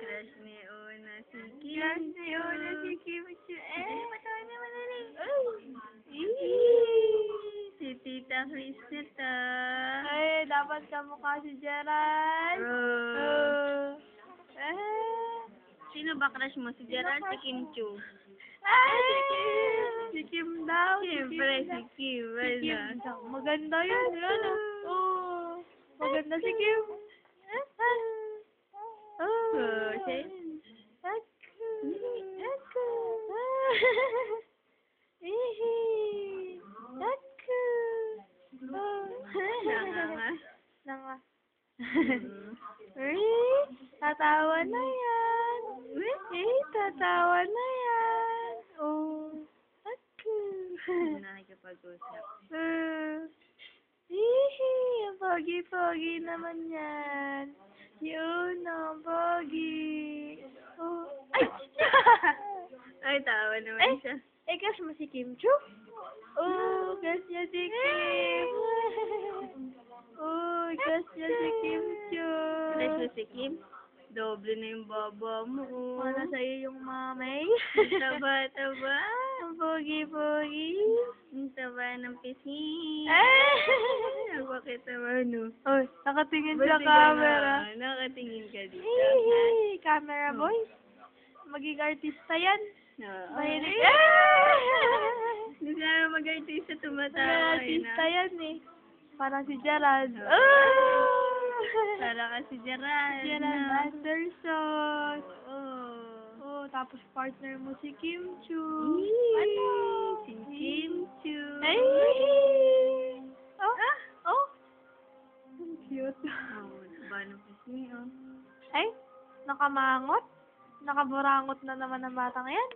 Crush ni Una si Kim. Crush ni Una si Kim Chu. Patawa na madali. Si Tita Chris na to. Ay, dapat kamukha si Gerald. Sino ba crush mo? Si Gerald, si Kim Chu? Si Kim daw. Siyempre, si Kim. Si Kim. Ano? Maganda yun. Ano? Maganda si Kim. Siya Nanga. Tatawa na yan. Tatawa na yan. Nakikipag-usap. Ang pogi-pogi naman yan. Yun, ang pogi. Ay, tawa naman siya. Crush mo si Kim Chu? Crush niya si Kim. Crush niya si Kim Chu. Crush mo si Kim? Doble na yung baba mo. Para sa'yo yung mamay. Taba-taba. Ang pogi-pogi. Ang taba ng pisngi. Bakit naman, no? Nakatingin Ba't sa di ka camera. nakatingin ka dito? Camera boy. Maging artista yan. Mahilig. Hindi na mag-artista tumatawa. Artista yan eh. Parang si Gerald. Para ka si Gerald. Gerald Anderson. Tapos partner mo si Kim Chu. Si Kim Chu. Ang cute. Taba ng pisngi, Nakamangot. Nakaburangot na naman ang batang yan.